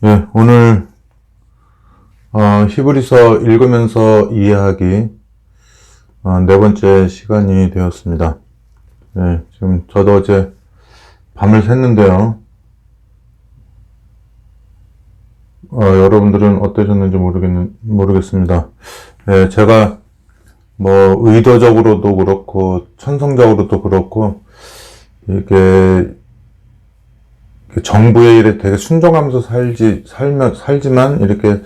예, 오늘 히브리서 읽으면서 이해하기 네 번째 시간이 되었습니다. 예, 지금 저도 어제 밤을 샜는데요. 여러분들은 어떠셨는지 모르겠습니다. 예, 제가 뭐 의도적으로도 그렇고 천성적으로도 그렇고 이게 정부의 일에 되게 순종하면서 살지만 이렇게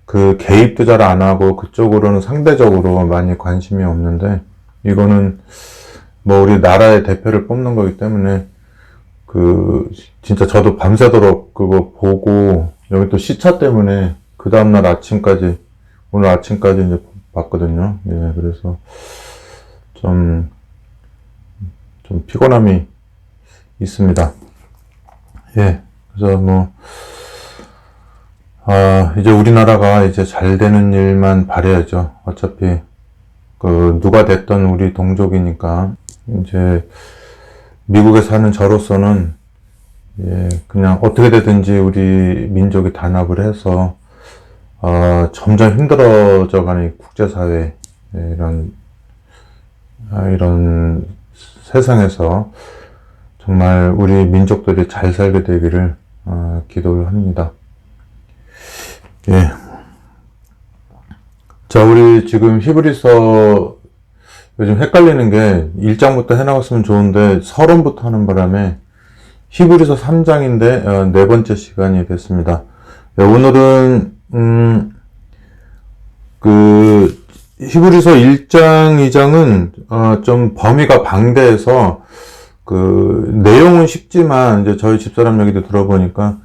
그 개입도 잘 안 하고 그쪽으로는 상대적으로 많이 관심이 없는데, 이거는 뭐 우리 나라의 대표를 뽑는 거기 때문에 진짜 저도 밤새도록 그거 보고, 여기 또 시차 때문에 그 다음날 아침까지, 오늘 아침까지 이제 봤거든요. 예, 그래서 좀 피곤함이 있습니다. 예, 그래서 이제 우리나라가 이제 잘 되는 일만 바라야죠. 어차피, 누가 됐던 우리 동족이니까, 이제, 미국에 사는 저로서는, 예, 그냥 어떻게 되든지 우리 민족이 단합을 해서, 점점 힘들어져 가는 국제사회, 예, 이런 세상에서, 정말 우리 민족들이 잘 살게 되기를 기도를 합니다. 예. 자, 우리 지금 히브리서 요즘 헷갈리는 게 1장부터 해나갔으면 좋은데 서론부터 하는 바람에 히브리서 3장인데 네 번째 시간이 됐습니다. 예, 오늘은 히브리서 1장, 2장은 좀 범위가 방대해서 내용은 쉽지만, 이제 저희 집사람 얘기도 들어보니까,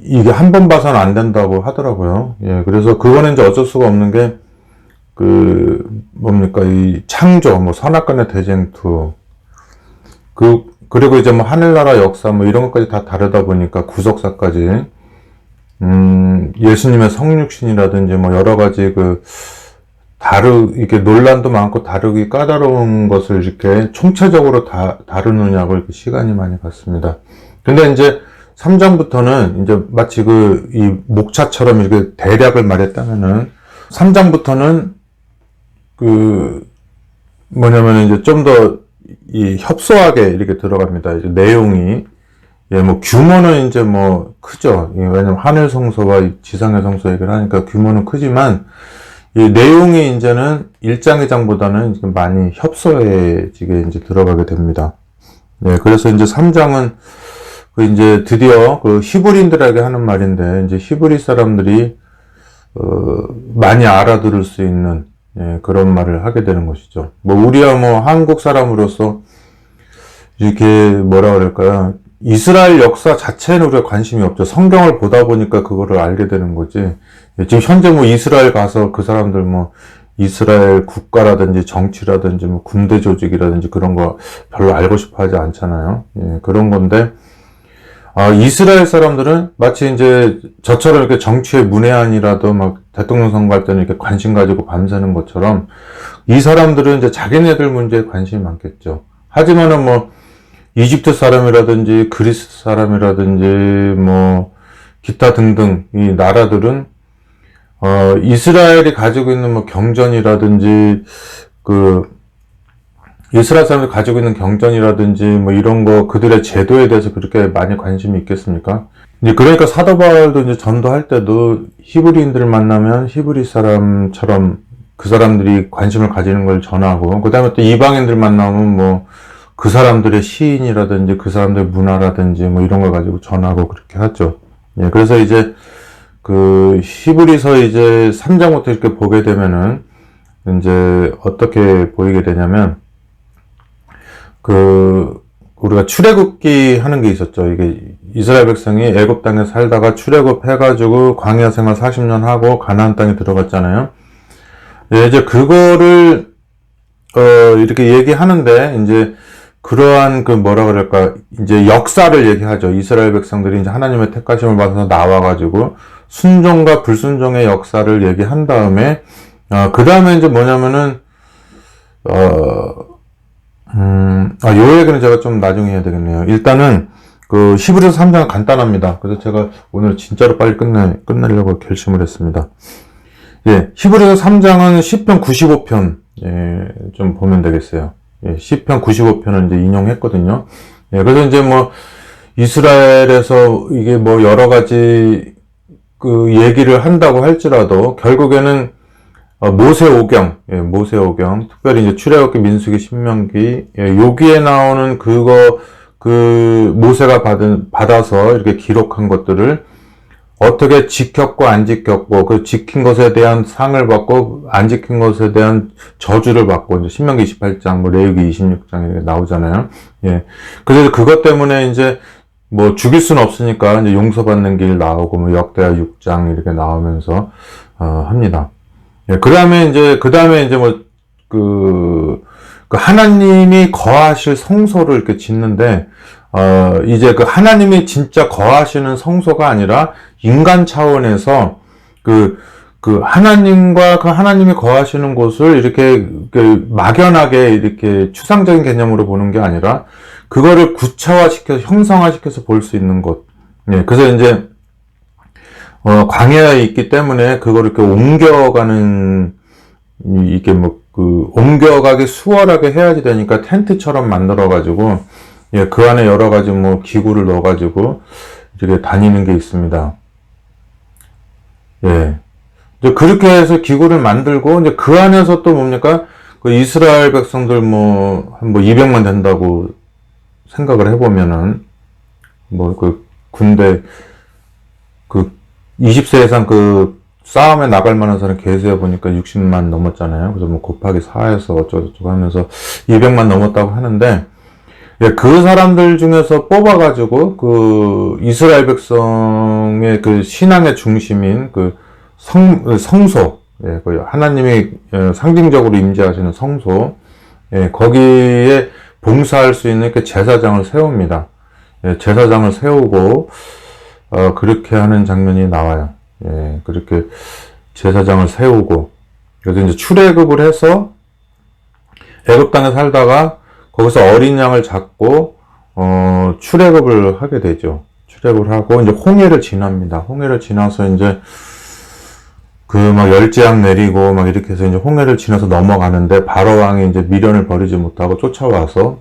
이게 한 번 봐서는 안 된다고 하더라고요. 예, 그래서 그거는 이제 어쩔 수가 없는 게, 이 창조, 선악간의 대쟁투, 그리고 이제 다르다 역사, 이런 것까지 다 다르다 보니까 구속사까지, 예수님의 성육신이라든지, 여러 가지 이게 논란도 많고 다루기 까다로운 것을 이렇게 총체적으로 다루느냐고 이렇게 시간이 많이 갔습니다. 근데 이제 3장부터는 이제 마치 이 목차처럼 이렇게 대략을 말했다면은 3장부터는 이제 좀 더 협소하게 이렇게 들어갑니다. 이제 내용이. 예, 규모는 이제 크죠. 예, 왜냐면 하늘 성소와 지상의 성소 얘기를 하니까 규모는 크지만, 이 내용이 이제는 1장, 2장보다는 많이 협소해지게 이제 들어가게 됩니다. 네, 그래서 이제 3장은 이제 드디어 히브리인들에게 하는 말인데, 이제 히브리 사람들이 많이 알아들을 수 있는, 예, 그런 말을 하게 되는 것이죠. 우리야 한국 사람으로서 이렇게 뭐라 그럴까요? 이스라엘 역사 자체에는 우리가 관심이 없죠. 성경을 보다 보니까 그거를 알게 되는 거지. 지금 현재 이스라엘 가서 그 사람들 이스라엘 국가라든지 정치라든지 군대 조직이라든지 그런 거 별로 알고 싶어 하지 않잖아요. 예, 그런 건데, 이스라엘 사람들은 마치 이제 저처럼 이렇게 정치에 문외한이라도 대통령 선거할 때는 이렇게 관심 가지고 밤새는 것처럼, 이 사람들은 이제 자기네들 문제에 관심이 많겠죠. 하지만은 이집트 사람이라든지 그리스 사람이라든지 기타 등등 이 나라들은 이스라엘이 가지고 있는 경전이라든지 이스라엘 사람들이 가지고 있는 경전이라든지 이런 거 그들의 제도에 대해서 그렇게 많이 관심이 있겠습니까? 이제 그러니까 사도 바울도 이제 전도할 때도 히브리인들을 만나면 히브리 사람처럼 그 사람들이 관심을 가지는 걸 전하고, 그다음에 또 이방인들 만나면 그 사람들의 시인이라든지 그 사람들의 문화라든지 이런 걸 가지고 전하고 그렇게 하죠. 예, 그래서 이제 히브리서 이제 3장부터 이렇게 보게 되면은 이제 어떻게 보이게 되냐면, 우리가 출애굽기 하는 게 있었죠. 이게 이스라엘 백성이 애굽 땅에 살다가 출애굽 해가지고 광야 생활 40년 하고 가나안 땅에 들어갔잖아요. 예, 이제 그거를 이렇게 얘기하는데, 이제 그러한 이제 역사를 얘기하죠. 이스라엘 백성들이 이제 하나님의 택하심을 받아서 나와가지고 순종과 불순종의 역사를 얘기한 다음에, 그 다음에 이제 요 얘기는 제가 좀 나중에 해야 되겠네요. 일단은 그 히브리서 3장은 간단합니다. 그래서 제가 오늘 진짜로 빨리 끝내려고 결심을 했습니다. 예, 히브리서 3장은 시편 95편, 예, 좀 보면 되겠어요. 예, 시편 95편을 이제 인용했거든요. 예, 그래서 이제 뭐, 이스라엘에서 이게 뭐 여러 가지 그 얘기를 한다고 할지라도 결국에는 모세오경, 예, 모세오경, 특별히 이제 출애굽기, 민수기, 신명기, 예, 여기에 나오는 그 모세가 받아서 이렇게 기록한 것들을 어떻게 지켰고 안 지켰고, 그 지킨 것에 대한 상을 받고 안 지킨 것에 대한 저주를 받고, 이제 신명기 28장, 뭐 레위기 26장 이렇게 나오잖아요. 예. 그래서 그것 때문에 이제 뭐 죽일 수는 없으니까 이제 용서받는 길 나오고, 뭐 역대하 6장 이렇게 나오면서 합니다. 예. 그 다음에 이제 뭐 그 하나님이 거하실 성소를 이렇게 짓는데, 이제 그 하나님이 진짜 거하시는 성소가 아니라 인간 차원에서 그 하나님과 그 하나님이 거하시는 곳을 이렇게 막연하게 이렇게 추상적인 개념으로 보는 게 아니라 그거를 구체화시켜서 형상화시켜서 볼 수 있는 곳. 예, 그래서 이제 광야에 있기 때문에 그거를 이렇게 옮겨가는 이게 뭐 옮겨가기 수월하게 해야지 되니까 텐트처럼 만들어가지고, 예, 그 안에 여러 가지 뭐 기구를 넣어가지고 이렇게 다니는 게 있습니다. 예. 이제 그렇게 해서 기구를 만들고, 이제 그 안에서 또 뭡니까? 그 이스라엘 백성들 한 200만 된다고 생각을 해보면은, 군대, 20세 이상 싸움에 나갈 만한 사람 계수해 보니까 60만 넘었잖아요. 그래서 뭐 곱하기 4해서 어쩌고저쩌고 하면서 200만 넘었다고 하는데, 예, 그 사람들 중에서 뽑아가지고, 이스라엘 백성의 신앙의 중심인 성소, 예, 하나님이 상징적으로 임재하시는 성소, 예, 거기에 봉사할 수 있는 제사장을 세웁니다. 예, 제사장을 세우고, 그렇게 하는 장면이 나와요. 예, 그렇게 제사장을 세우고, 그래서 이제 출애굽을 해서 애굽 땅에 살다가 거기서 어린 양을 잡고 출애굽을 하게 되죠. 출애굽을 하고 이제 홍해를 지납니다. 홍해를 지나서 이제 막 열재앙 내리고 막 이렇게 해서 이제 홍해를 지나서 넘어가는데 바로 왕이 이제 미련을 버리지 못하고 쫓아와서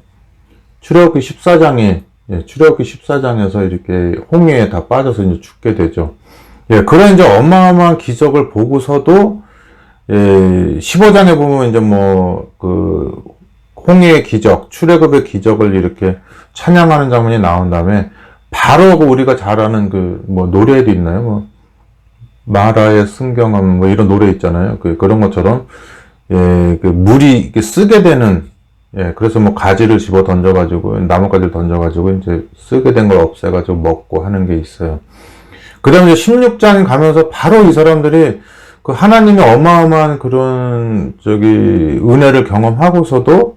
출애굽기 14장에서 이렇게 홍해에 다 빠져서 이제 죽게 되죠. 예, 그런 이제 어마어마한 기적을 보고서도, 예, 15장에 보면 이제 홍해의 기적, 출애굽의 기적을 이렇게 찬양하는 장면이 나온 다음에, 바로 우리가 잘 아는 노래도 있나요? 마라의 승경함, 이런 노래 있잖아요. 그런 것처럼, 예, 물이 쓰게 되는, 예, 그래서 가지를 집어 던져가지고, 나뭇가지를 던져가지고, 이제 쓰게 된 걸 없애가지고 먹고 하는 게 있어요. 그 다음에 16장 가면서 바로 이 사람들이 하나님의 어마어마한 그런 은혜를 경험하고서도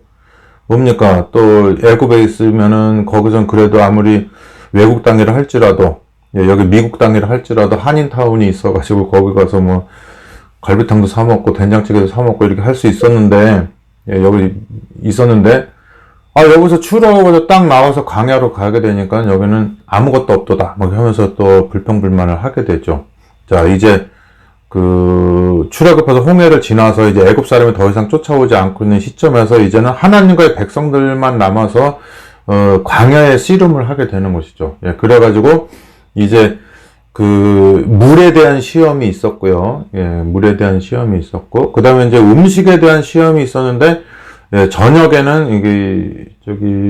뭡니까? 또 애굽에 있으면은 거기선 그래도 아무리 외국 땅이라 할지라도, 예, 여기 미국 땅이라 할지라도 한인타운이 있어가지고 거기 가서 갈비탕도 사 먹고 된장찌개도 사 먹고 이렇게 할 수 있었는데, 예, 여기 있었는데, 여기서 출애굽에서 딱 나와서 광야로 가게 되니까 여기는 아무것도 없도다. 하면서 또 불평불만을 하게 되죠. 자, 이제 출애굽해서 홍해를 지나서 이제 애굽 사람이 더 이상 쫓아오지 않고 있는 시점에서 이제는 하나님과의 백성들만 남아서 광야의 씨름을 하게 되는 것이죠. 예, 그래가지고 이제 물에 대한 시험이 있었고요. 예, 물에 대한 시험이 있었고, 그 다음에 이제 음식에 대한 시험이 있었는데, 예, 저녁에는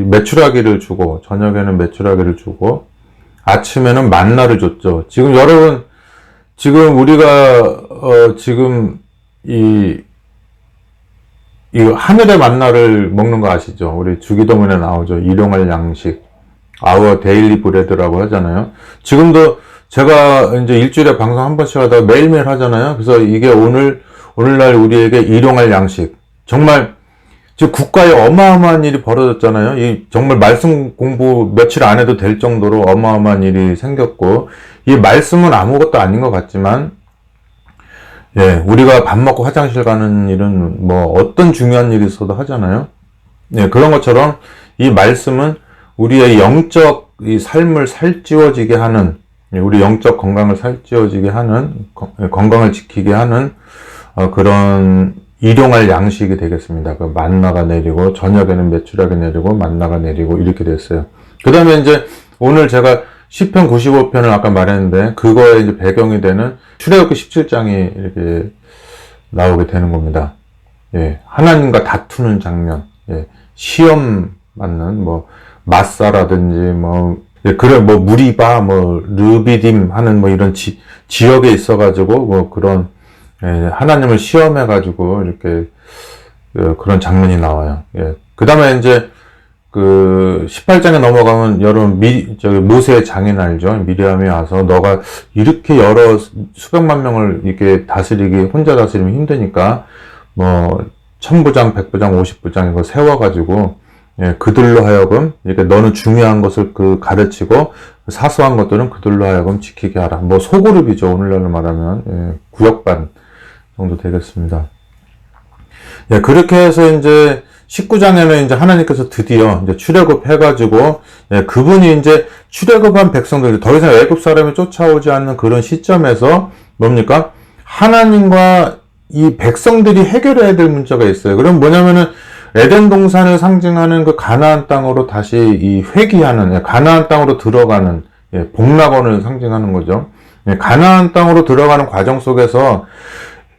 메추라기를 주고, 아침에는 만나를 줬죠. 지금 여러분, 우리가, 이 하늘의 만나를 먹는 거 아시죠? 우리 주기도문에 나오죠. 일용할 양식. Our daily bread라고 하잖아요. 지금도 제가 이제 일주일에 방송 한 번씩 하다가 매일매일 하잖아요. 그래서 이게 오늘날 우리에게 일용할 양식. 정말, 지금 국가에 어마어마한 일이 벌어졌잖아요. 정말 말씀 공부 며칠 안 해도 될 정도로 어마어마한 일이 생겼고, 이 말씀은 아무것도 아닌 것 같지만, 예, 우리가 밥 먹고 화장실 가는 일은 어떤 중요한 일이 있어도 하잖아요. 예, 그런 것처럼 이 말씀은 우리의 영적 이 삶을 살찌워지게 하는, 우리 영적 건강을 살찌워지게 하는, 건강을 지키게 하는 그런 일용할 양식이 되겠습니다. 그 만나가 내리고, 저녁에는 메추라기 내리고, 만나가 내리고, 이렇게 됐어요. 그 다음에 이제 오늘 제가 시편 95편을 아까 말했는데, 그거에 이제 배경이 되는 출애굽기 17장이 이렇게 나오게 되는 겁니다. 예, 하나님과 다투는 장면, 예, 시험 받는, 뭐, 마사라든지, 뭐, 예, 그런, 뭐, 무리바, 뭐, 르비딤 하는 뭐 이런 지역에 있어가지고, 뭐 그런, 예, 하나님을 시험해가지고, 이렇게, 그런 장면이 나와요. 예. 그 다음에 이제, 18장에 넘어가면 여러분 모세의 장인 알죠? 미리암이 와서 너가 이렇게 여러 수백만 명을 이렇게 다스리기, 혼자 다스리면 힘드니까, 뭐, 1000부장, 100부장, 50부장 이거 세워가지고, 예, 그들로 하여금, 이렇게 너는 중요한 것을 가르치고, 사소한 것들은 그들로 하여금 지키게 하라. 뭐, 소그룹이죠. 오늘날로 말하면, 예, 구역반 정도 되겠습니다. 예, 그렇게 해서 이제, 19장에는 이제 하나님께서 드디어 이제 출애굽해가지고, 예, 그분이 이제 출애굽한 백성들, 더 이상 애굽 사람이 쫓아오지 않는 그런 시점에서, 뭡니까? 하나님과 이 백성들이 해결해야 될 문제가 있어요. 그럼 뭐냐면은, 에덴 동산을 상징하는 그 가나안 땅으로 다시 이 회귀하는, 가나안 땅으로 들어가는, 예, 복락원을 상징하는 거죠. 예, 가나안 땅으로 들어가는 과정 속에서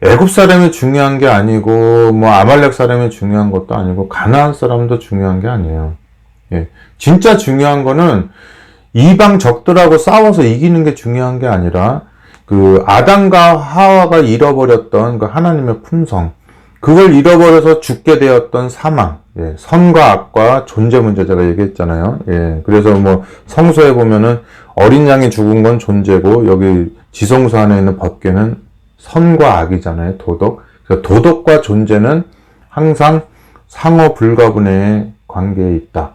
애굽 사람이 중요한 게 아니고, 뭐 아말렉 사람이 중요한 것도 아니고, 가나안 사람도 중요한 게 아니에요. 예, 진짜 중요한 거는 이방 적들하고 싸워서 이기는 게 중요한 게 아니라, 그 아담과 하와가 잃어버렸던 그 하나님의 품성, 그걸 잃어버려서 죽게 되었던 사망, 예, 선과 악과 존재 문제 제가 얘기했잖아요. 예, 그래서 뭐 성서에 보면은 어린 양이 죽은 건 존재고, 여기 지성소 안에 있는 법궤는 선과 악이잖아요. 도덕. 그래서 도덕과 존재는 항상 상호 불가분의 관계에 있다.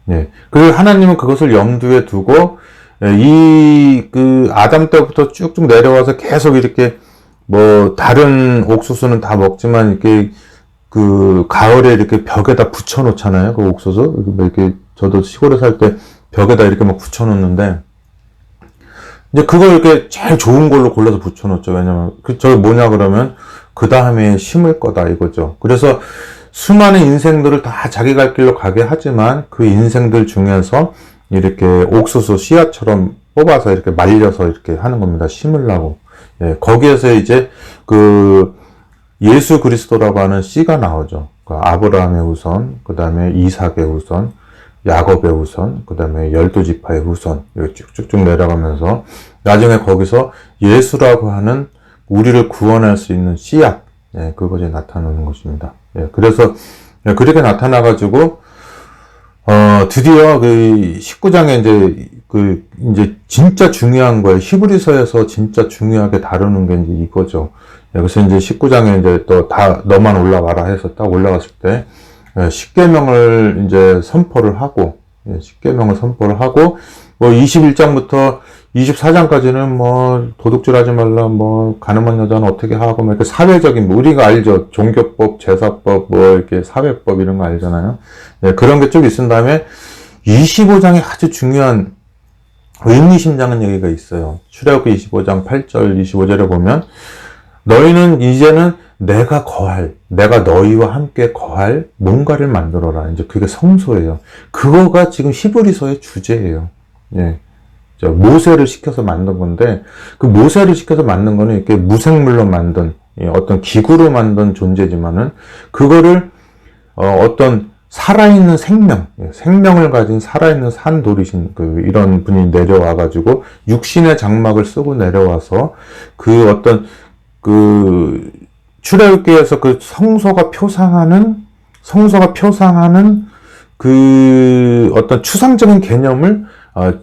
예, 그리고 하나님은 그것을 염두에 두고, 예, 아담 때부터 쭉쭉 내려와서 계속 이렇게 뭐 다른 옥수수는 다 먹지만 이렇게 가을에 이렇게 벽에다 붙여 놓잖아요. 그 옥수수 이렇게 저도 시골에 살 때 벽에다 이렇게 막 붙여 놓는데, 이제 그걸 이렇게 제일 좋은 걸로 골라서 붙여 놓죠. 왜냐면 저게 뭐냐 그러면 그 다음에 심을 거다 이거죠. 그래서 수많은 인생들을 다 자기 갈 길로 가게 하지만 그 인생들 중에서 이렇게 옥수수 씨앗처럼 뽑아서 이렇게 말려서 이렇게 하는 겁니다. 심으려고. 예, 거기에서 이제 예수 그리스도라고 하는 씨가 나오죠. 아브라함의 후손, 그 다음에 이삭의 후손, 야곱의 후손, 그 다음에 12지파의 후손, 이렇게 쭉쭉쭉 내려가면서 나중에 거기서 예수라고 하는 우리를 구원할 수 있는 씨앗, 예, 그것이 나타나는 것입니다. 예, 그래서 그렇게 나타나가지고 드디어 19장에 이제 진짜 중요한 거예요. 히브리서에서 진짜 중요하게 다루는 게 이제 이거죠. 그래서 이제 19장에 이제 또 다 너만 올라와라 해서 딱 올라갔을 때, 십계명을 이제 선포를 하고, 십계명을 선포를 하고, 뭐 21장부터 24장까지는 뭐 도둑질 하지 말라, 뭐 가늠한 여자는 어떻게 하고, 뭐 이렇게 사회적인, 뭐 우리가 알죠. 종교법, 제사법, 뭐 이렇게 사회법 이런 거 알잖아요. 예, 그런 게 쭉 있은 다음에 25장이 아주 중요한 의미심장한 얘기가 있어요. 출애굽기 25장 8절 25절에 보면 너희는 이제는 내가 너희와 함께 거할 뭔가를 만들어라. 이제 그게 성소예요. 그거가 지금 히브리서의 주제예요. 예. 모세를 시켜서 만든 건데, 그 모세를 시켜서 만든 거는 이렇게 무생물로 만든, 어떤 기구로 만든 존재지만은, 그거를, 어떤 살아있는 생명을 가진 살아있는 산돌이신 이런 분이 내려와가지고, 육신의 장막을 쓰고 내려와서, 출애굽기에서 그 성소가 표상하는 어떤 추상적인 개념을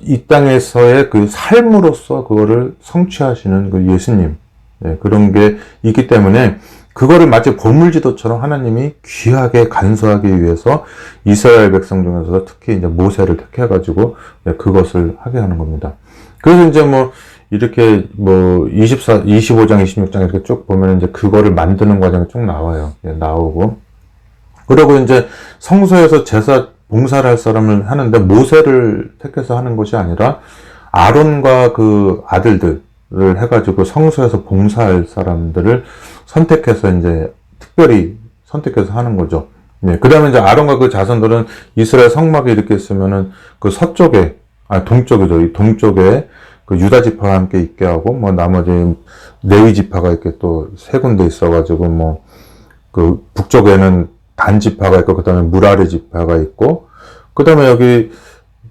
이 땅에서의 그 삶으로서 그거를 성취하시는 그 예수님, 예, 그런 게 있기 때문에 그거를 마치 보물지도처럼 하나님이 귀하게 간수하기 위해서 이스라엘 백성 중에서 특히 이제 모세를 택해가지고 그것을 하게 하는 겁니다. 그래서 이제 뭐 이렇게 뭐 25장, 26장 이렇게 쭉 보면 이제 그거를 만드는 과정이 쭉 나와요. 예, 나오고. 그리고 이제 성소에서 제사 봉사를 할 사람을 하는데 모세를 택해서 하는 것이 아니라 아론과 그 아들들을 해가지고 성소에서 봉사할 사람들을 선택해서 이제 특별히 선택해서 하는 거죠. 네, 그 다음에 이제 아론과 그 자손들은 이스라엘 성막이 이렇게 있으면은 그 서쪽에, 동쪽이죠. 이 동쪽에 그 유다 지파와 함께 있게 하고, 뭐 나머지 레위 지파가 이렇게 또 세 군데 있어가지고, 뭐, 그 북쪽에는 단 지파가 있고, 그 다음에 무라리 지파가 있고, 그 다음에 여기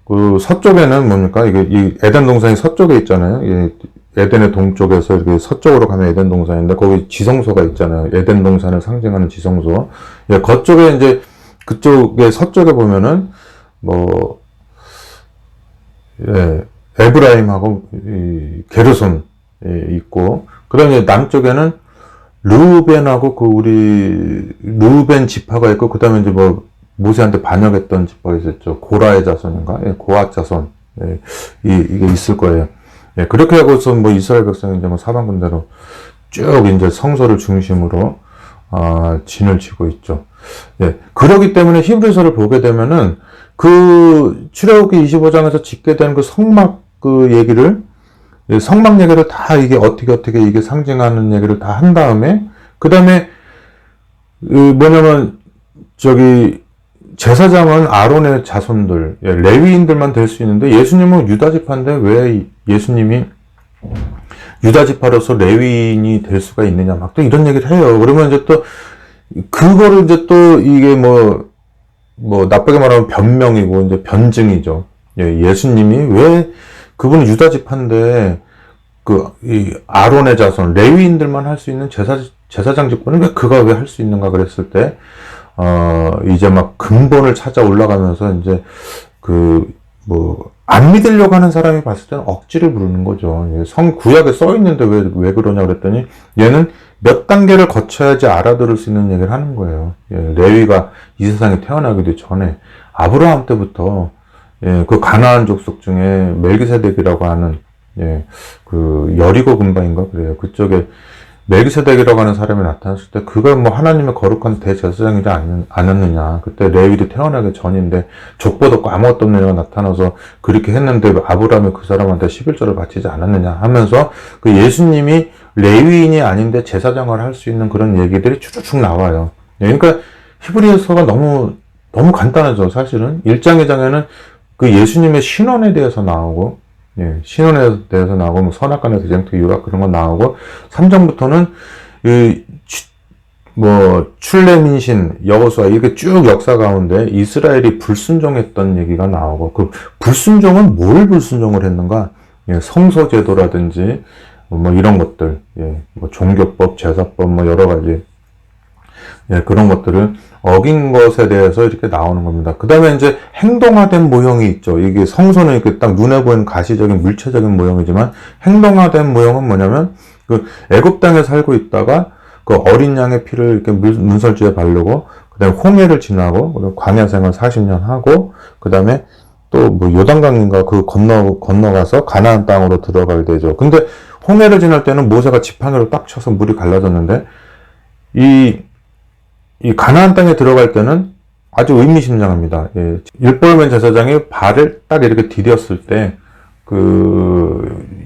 그 서쪽에는 뭡니까? 이게 이 에덴 동산이 서쪽에 있잖아요. 이 에덴의 동쪽에서 이렇게 서쪽으로 가면 에덴 동산인데 거기 지성소가 있잖아요. 에덴 동산을 상징하는 지성소. 예, 그쪽에 이제 그쪽에 서쪽에 보면은 뭐 예, 에브라임하고 이 게르손 있고 그다음에 남쪽에는 르우벤하고 그 우리 르우벤 지파가 있고 그다음에 이제 뭐 모세한테 반역했던 지파가 있었죠. 고라의 자손인가? 예, 고아 자손. 예, 이게 있을 거예요. 예, 그렇게 하고서 뭐 이스라엘 백성이 이제 뭐 사방군대로 쭉 이제 성소를 중심으로, 진을 치고 있죠. 예, 그러기 때문에 히브리서를 보게 되면은 그 출애굽기 25장에서 짓게 된 그 성막 그 얘기를, 성막 얘기를 다 이게 어떻게 이게 상징하는 얘기를 다 한 다음에, 그 다음에, 뭐냐면, 제사장은 아론의 자손들, 레위인들만 될 수 있는데 예수님은 유다 지파인데 왜 예수님이 유다 지파로서 레위인이 될 수가 있느냐 막 또 이런 얘기를 해요. 그러면 이제 또 그거를 이제 또 이게 뭐 나쁘게 말하면 변명이고 이제 변증이죠. 예수님이 왜 그분은 유다 지파인데 이 아론의 자손 레위인들만 할 수 있는 제사장 직분을 왜 그가 왜 할 수 있는가 그랬을 때 이제 막 근본을 찾아 올라가면서 이제 안 믿으려고 하는 사람이 봤을 때는 억지를 부르는 거죠. 구약에 써 있는데 왜 그러냐 그랬더니 얘는 몇 단계를 거쳐야지 알아들을 수 있는 얘기를 하는 거예요. 레위가 이 세상에 태어나기도 전에 아브라함 때부터 그 가나안 족속 중에 멜기세덱이라고 하는 그 여리고 근방인가 그래요. 그쪽에 멜기세덱이라고 하는 사람이 나타났을 때 그가 뭐 하나님의 거룩한 대제사장이지 않았느냐. 그때 레위도 태어나기 전인데 족보도 없고 아무것도 없는 애가 나타나서 그렇게 했는데 아브라함이 그 사람한테 11조를 바치지 않았느냐 하면서 그 예수님이 레위인이 아닌데 제사장을 할 수 있는 그런 얘기들이 쭉쭉 나와요. 그러니까 히브리서가 너무 간단하죠. 사실은 1장 2장에는 그 예수님의 신원에 대해서 나오고 신원에 대해서 나오고, 뭐, 선악간의 대쟁투, 유락, 그런 거 나오고, 3장부터는, 출레민신, 여호수아, 이렇게 쭉 역사 가운데 이스라엘이 불순종했던 얘기가 나오고, 그 불순종은 뭘 불순종을 했는가? 성소제도라든지, 뭐, 이런 것들, 뭐, 종교법, 제사법, 뭐, 여러 가지, 그런 것들을 어긴 것에 대해서 이렇게 나오는 겁니다. 그 다음에 이제 행동화된 모형이 있죠. 이게 성소는 이렇게 딱 눈에 보이는 가시적인 물체적인 모형이지만 행동화된 모형은 뭐냐면 그 애굽 땅에 살고 있다가 그 어린 양의 피를 이렇게 문설주에 바르고 그 다음에 홍해를 지나고 그리고 광야 생활 40년 하고 그 다음에 또 뭐 요단강인가 건너가서 가나안 땅으로 들어가게 되죠. 근데 홍해를 지날 때는 모세가 지팡이로 딱 쳐서 물이 갈라졌는데 이 가나안 땅에 들어갈 때는 아주 의미심장합니다. 율법의 제사장이 발을 딱 이렇게 디뎠을 때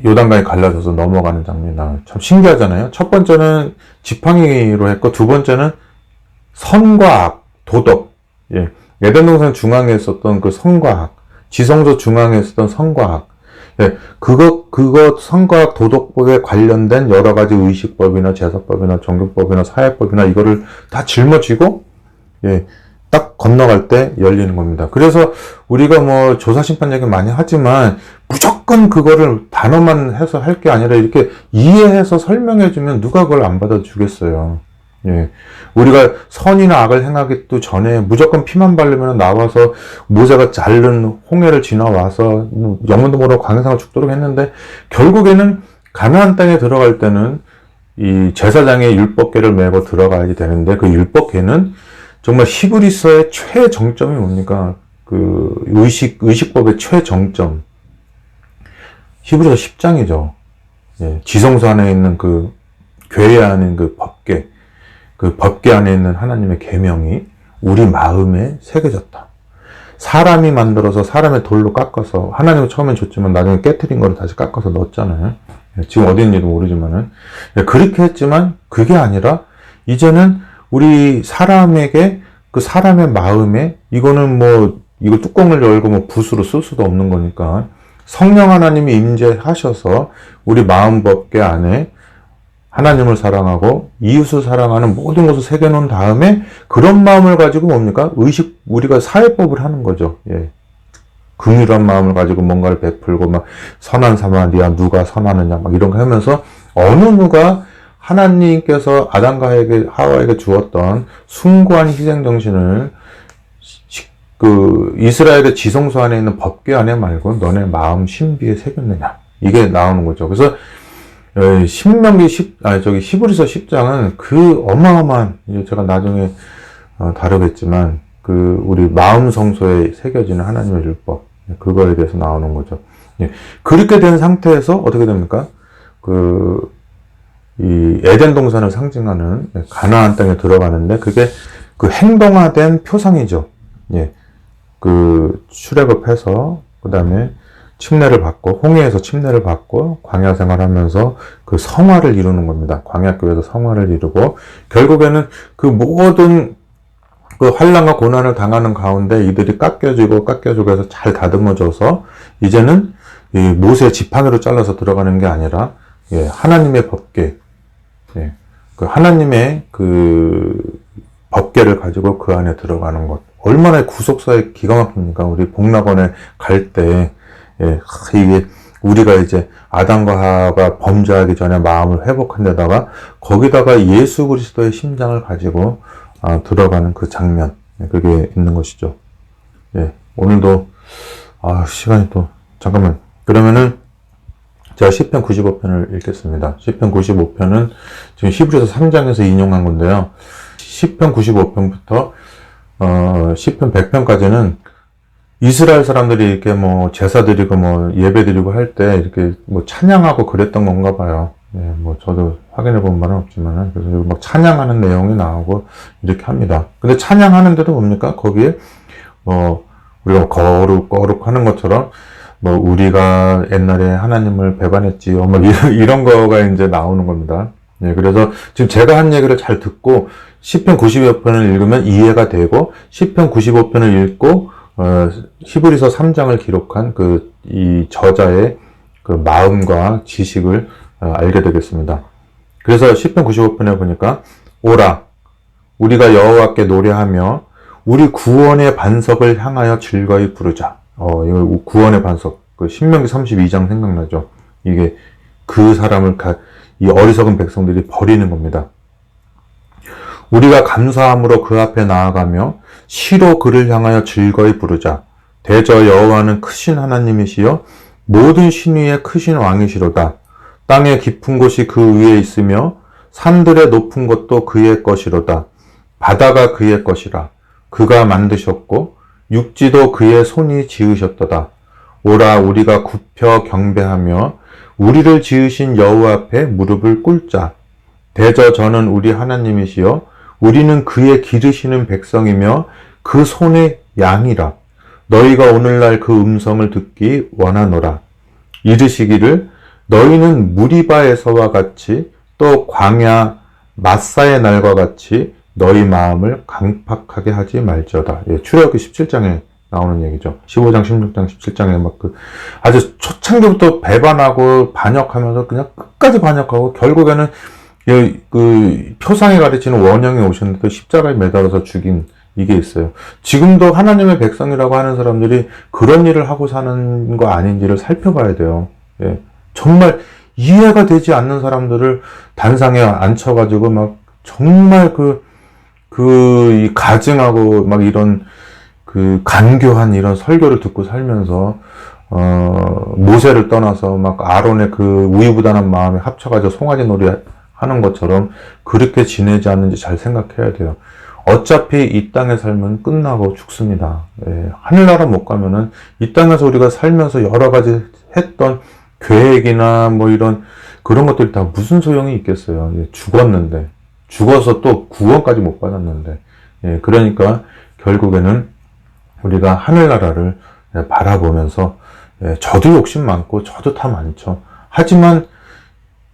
요단강이 갈라져서 넘어가는 장면이 나와요. 참 신기하잖아요. 첫 번째는 지팡이로 했고 두 번째는 선과 악, 도덕. 에덴 동산 중앙에 있었던 그 선과 악, 지성소 중앙에 있었던 선과 악. 그것 선과 도덕법에 관련된 여러 가지 의식법이나 제사법이나 종교법이나 사회법이나 이거를 다 짊어지고, 딱 건너갈 때 열리는 겁니다. 그래서 우리가 뭐 조사심판 얘기 많이 하지만 무조건 그거를 단어만 해서 할 게 아니라 이렇게 이해해서 설명해주면 누가 그걸 안 받아주겠어요. 우리가 선이나 악을 행하기도 전에 무조건 피만 바르면 나와서 모세가 자른 홍해를 지나와서 영문도 모르고 광야상을 죽도록 했는데 결국에는 가나안 땅에 들어갈 때는 이 제사장의 율법궤를 메고 들어가야 되는데 그 율법궤는 정말 히브리서의 최정점이 뭡니까? 그 의식법의 최정점. 히브리서 10장이죠. 지성소 안에 있는 그 궤 안에 그 법궤. 그 법궤 안에 있는 하나님의 계명이 우리 마음에 새겨졌다. 사람이 만들어서 사람의 돌로 깎아서 하나님은 처음엔 줬지만 나중에 깨트린 거를 다시 깎아서 넣었잖아요. 지금 어디 있는지도 모르지만은 그렇게 했지만 그게 아니라 이제는 우리 사람에게 그 사람의 마음에 이거는 뭐 이거 뚜껑을 열고 뭐 붓으로 쓸 수도 없는 거니까 성령 하나님이 임재하셔서 우리 마음 법계 안에 하나님을 사랑하고 이웃을 사랑하는 모든 것을 새겨놓은 다음에 그런 마음을 가지고 뭡니까? 우리가 사회법을 하는 거죠. 예. 긍휼한 마음을 가지고 뭔가를 베풀고 막 선한 사마리아 누가 선하느냐 막 이런 거 하면서 어느 누가 하나님께서 아담과 하와에게 주었던 숭고한 희생 정신을 그 이스라엘의 지성소 안에 있는 법궤 안에 말고 너네 마음 신비에 새겼느냐 이게 나오는 거죠. 그래서 히브리서 10장은 그 어마어마한 이제 제가 나중에 다루겠지만 그 우리 마음 성소에 새겨지는 하나님의 율법 그거에 대해서 나오는 거죠. 예. 그렇게 된 상태에서 어떻게 됩니까? 이 에덴 동산을 상징하는 가나안 땅에 들어가는데 그게 그 행동화된 표상이죠. 예. 그 출애굽해서 그다음에 침례를 받고 홍해에서 침례를 받고 광야 생활하면서 그 성화를 이루는 겁니다. 광야교회에서 성화를 이루고 결국에는 그 모든 그 환난과 고난을 당하는 가운데 이들이 깎여지고 해서 잘 다듬어져서 이제는 이 모세 지팡이로 잘라서 들어가는 게 아니라 예, 하나님의 법궤, 예, 그 하나님의 그 법궤를 가지고 그 안에 들어가는 것. 얼마나 구속사에 기가 막힙니까? 우리 복락원에 갈 때, 예, 이게 우리가 이제 아담과 하와가 범죄하기 전에 마음을 회복한 데다가 거기다가 예수 그리스도의 심장을 가지고 들어가는 그 장면, 예, 그게 있는 것이죠. 예, 오늘도 시간이 또 잠깐만. 그러면은 제가 시편 95편을 읽겠습니다. 시편 95편은 지금 히브리서 3장에서 인용한 건데요. 시편 95편부터 시편 100편까지는 이스라엘 사람들이 이렇게 뭐 제사 드리고 뭐 예배 드리고 할 때 이렇게 뭐 찬양하고 그랬던 건가 봐요. 예, 뭐 저도 확인해 본 바는 없지만은 그래서 막 찬양하는 내용이 나오고 이렇게 합니다. 근데 찬양하는데도 뭡니까? 거기에 뭐 우리가 거룩 하는 것처럼 뭐 우리가 옛날에 하나님을 배반했지요. 뭐 이런 거가 이제 나오는 겁니다. 예, 그래서 지금 제가 한 얘기를 잘 듣고 시편 90여 편을 읽으면 이해가 되고 시편 95편을 읽고 히브리서 3장을 기록한 이 저자의 그 마음과 지식을 알게 되겠습니다. 그래서 시편 95편에 보니까 오라 우리가 여호와께 노래하며 우리 구원의 반석을 향하여 즐거이 부르자. 이거 구원의 반석. 그 신명기 32장 생각나죠? 이게 그 사람을 이 어리석은 백성들이 버리는 겁니다. 우리가 감사함으로 그 앞에 나아가며 시로 그를 향하여 즐거이 부르자. 대저 여호와는 크신 하나님이시여 모든 신 위에 크신 왕이시로다. 땅의 깊은 곳이 그 위에 있으며 산들의 높은 것도 그의 것이로다. 바다가 그의 것이라. 그가 만드셨고 육지도 그의 손이 지으셨도다. 오라 우리가 굽혀 경배하며 우리를 지으신 여호와 앞에 무릎을 꿇자. 대저 저는 우리 하나님이시여 우리는 그의 기르시는 백성이며 그 손의 양이라. 너희가 오늘날 그 음성을 듣기 원하노라. 이르시기를 너희는 무리바에서와 같이 또 광야 마사의 날과 같이 너희 마음을 강팍하게 하지 말지어다. 예, 출애굽기 17장에 나오는 얘기죠. 15장, 16장, 17장에 막 아주 초창기부터 배반하고 반역하면서 그냥 끝까지 반역하고 결국에는 그 표상에 가르치는 원형이 오셨는데 십자가에 매달아서 죽인 이게 있어요. 지금도 하나님의 백성이라고 하는 사람들이 그런 일을 하고 사는 거 아닌지를 살펴봐야 돼요. 예. 정말 이해가 되지 않는 사람들을 단상에 앉혀가지고 막 정말 이 가증하고 막 이런 간교한 이런 설교를 듣고 살면서 모세를 떠나서 막 아론의 그 우유부단한 마음에 합쳐가지고 송아지 놀이 하는 것처럼 그렇게 지내지 않는지 잘 생각해야 돼요. 어차피 이 땅의 삶은 끝나고 죽습니다. 예, 하늘나라 못 가면은 이 땅에서 우리가 살면서 여러 가지 했던 계획이나 뭐 이런 그런 것들이 다 무슨 소용이 있겠어요. 예, 죽어서 또 구원까지 못 받았는데. 예, 그러니까 결국에는 우리가 하늘나라를 바라보면서 저도 욕심 많고 저도 다 많죠. 하지만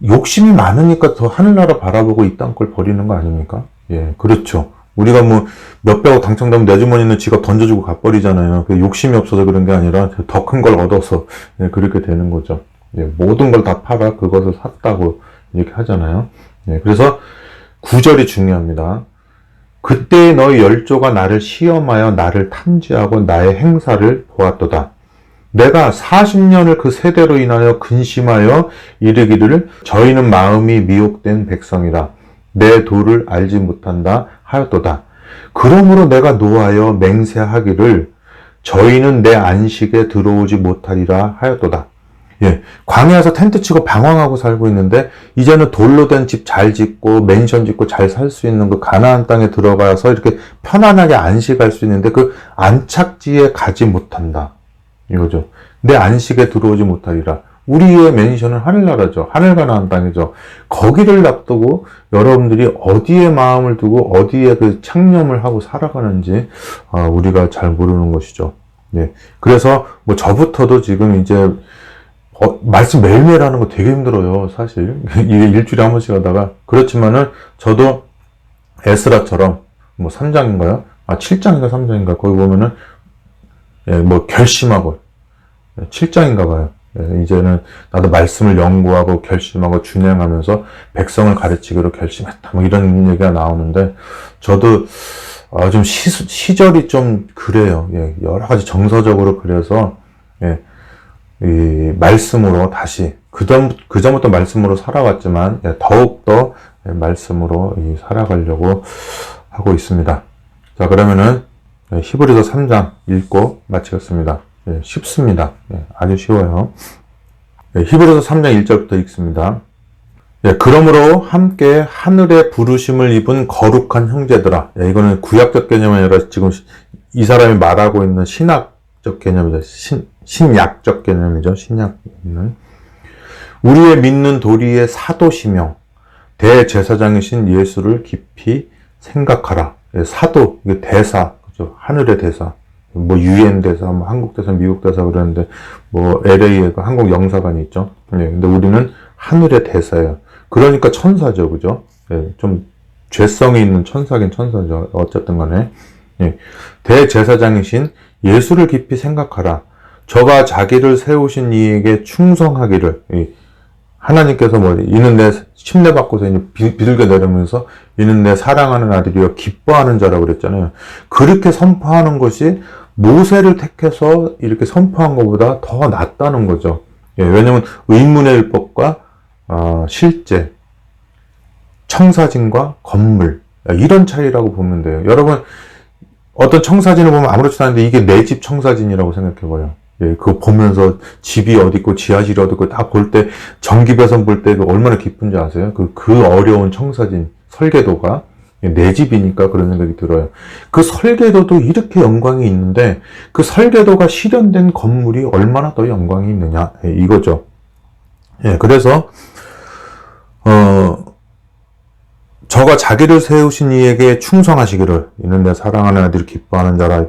욕심이 많으니까 더 하늘나라 바라보고 이 땅걸 버리는 거 아닙니까? 예, 그렇죠. 우리가 뭐 몇백억 당첨되면 내 주머니에 있는 지갑 던져주고 가버리잖아요. 욕심이 없어서 그런 게 아니라 더 큰 걸 얻어서 그렇게 되는 거죠. 예, 모든 걸 다 팔아 그것을 샀다고 이렇게 하잖아요. 예, 그래서 구절이 중요합니다. 그때 너희 열조가 나를 시험하여 나를 탐지하고 나의 행사를 보았도다. 내가 40년을 그 세대로 인하여 근심하여 이르기를 저희는 마음이 미혹된 백성이라 내 도를 알지 못한다 하였도다. 그러므로 내가 노하여 맹세하기를 저희는 내 안식에 들어오지 못하리라 하였도다. 예, 광야에서 텐트 치고 방황하고 살고 있는데 이제는 돌로 된 집 잘 짓고 맨션 짓고 잘 살 수 있는 그 가나안 땅에 들어가서 이렇게 편안하게 안식할 수 있는데 그 안착지에 가지 못한다. 이거죠. 내 안식에 들어오지 못하리라. 우리의 맨션은 하늘나라죠. 하늘가나안 땅이죠. 거기를 놔두고 여러분들이 어디에 마음을 두고 어디에 그 창념을 하고 살아가는지 우리가 잘 모르는 것이죠. 예. 그래서 뭐 저부터도 지금 이제 말씀 매일매일 하는 거 되게 힘들어요, 사실. 이게 일주일에 한 번씩 하다가. 그렇지만은, 저도 에스라처럼, 뭐 3장인가요? 7장인가 3장인가? 거기 보면은, 예, 뭐 결심하고, 7장인가 봐요. 예, 이제는 나도 말씀을 연구하고 결심하고 준행하면서 백성을 가르치기로 결심했다. 뭐 이런 얘기가 나오는데, 저도, 좀 시절이 좀 그래요. 예, 여러 가지 정서적으로 그래서, 예, 이 말씀으로 다시 그전부터 말씀으로 살아왔지만 더욱더 말씀으로 살아가려고 하고 있습니다. 자, 그러면은 히브리서 3장 읽고 마치겠습니다. 쉽습니다. 아주 쉬워요. 히브리서 3장 1절부터 읽습니다. 그러므로 함께 하늘의 부르심을 입은 거룩한 형제들아. 이거는 구약적 개념이 아니라 지금 이 사람이 말하고 있는 신학적 개념이죠. 신약적 개념이죠. 신약은 우리의 믿는 도리의 사도시며 대제사장이신 예수를 깊이 생각하라. 사도, 이게 대사, 그죠? 하늘의 대사, 뭐 UN 대사, 뭐 한국 대사, 미국 대사 그러는데 뭐 LA에 한국 영사관이 있죠. 근데 우리는 하늘의 대사예요. 그러니까 천사죠, 그죠? 좀 죄성이 있는 천사긴 천사죠. 어쨌든 간에 대제사장이신 예수를 깊이 생각하라. 저가 자기를 세우신 이에게 충성하기를. 하나님께서 뭐 이는 내 침례 받고서 이제 비둘기 내리면서 이는 내 사랑하는 아들이여 기뻐하는 자라고 그랬잖아요. 그렇게 선포하는 것이 모세를 택해서 이렇게 선포한 것보다 더 낫다는 거죠. 왜냐면 의문의 율법과 실제, 청사진과 건물 이런 차이라고 보면 돼요. 여러분 어떤 청사진을 보면 아무렇지도 않은데 이게 내 집 청사진이라고 생각해봐요. 그거 보면서 집이 어디 있고 지하실이 어디 있고 다 볼 때 전기배선 볼 때 얼마나 기쁜지 아세요? 그 어려운 청사진 설계도가 내 집이니까 그런 생각이 들어요. 그 설계도도 이렇게 영광이 있는데 그 설계도가 실현된 건물이 얼마나 더 영광이 있느냐 이거죠. 그래서 저가 자기를 세우신 이에게 충성하시기를 이는 내 사랑하는 아들을 기뻐하는 자라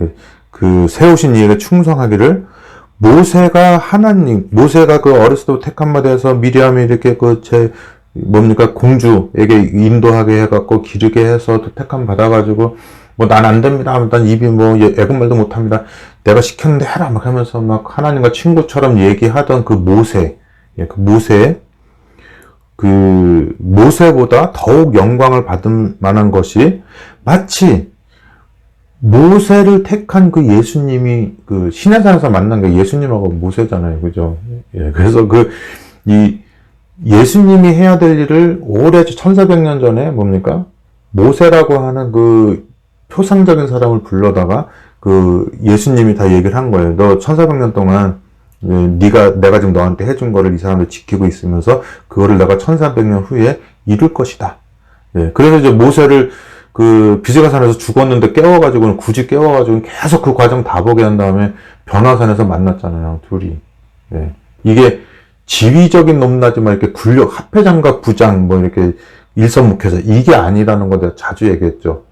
그 세우신 이에게 충성하기를 모세가 그 어렸을 때 택한 바에서 미리암이 이렇게 공주에게 인도하게 해갖고 기르게 해서 택함 받아가지고 뭐 난 안 됩니다. 난 입이 뭐 애국말도 못합니다. 내가 시켰는데 해라 막 하면서 막 하나님과 친구처럼 얘기하던 그 모세보다 더욱 영광을 받을 만한 것이 마치 모세를 택한 그 예수님이 그 시내산에서 만난 게 예수님하고 모세잖아요. 그죠? 그래서 예수님이 해야 될 일을 오래 1400년 전에 모세라고 하는 그 표상적인 사람을 불러다가 그 예수님이 다 얘기를 한 거예요. 너 1400년 동안 내가 지금 너한테 해준 거를 이 사람들 지키고 있으면서 그거를 내가 1400년 후에 이룰 것이다. 그래서 이제 모세를 그 비스가산에서 죽었는데 굳이 깨워가지고 계속 그 과정 다 보게 한 다음에 변화산에서 만났잖아요, 둘이. 이게 지위적인 높낮이만 이렇게 합회장과 부장 뭐 이렇게 일선목회자 이게 아니라는 거 내가 자주 얘기했죠.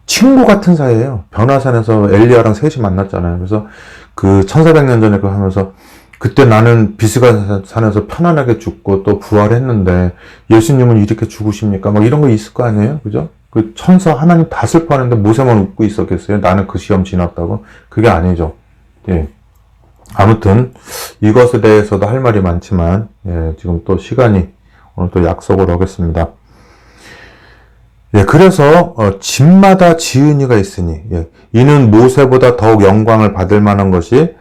친구 같은 사이예요. 변화산에서 엘리야랑 셋이 만났잖아요. 그래서 그 1400년 전에 그거 하면서 그때 나는 비스가산에서 편안하게 죽고 또 부활했는데 예수님은 이렇게 죽으십니까? 막 이런 거 있을 거 아니에요? 그죠? 그 천사 하나님 다 슬퍼하는데 모세만 웃고 있었겠어요? 나는 그 시험 지났다고? 그게 아니죠. 예. 아무튼 이것에 대해서도 할 말이 많지만 예, 지금 또 시간이 오늘 또 약속을 하겠습니다. 예, 그래서 집마다 지은이가 있으니 예, 이는 모세보다 더욱 영광을 받을 만한 것이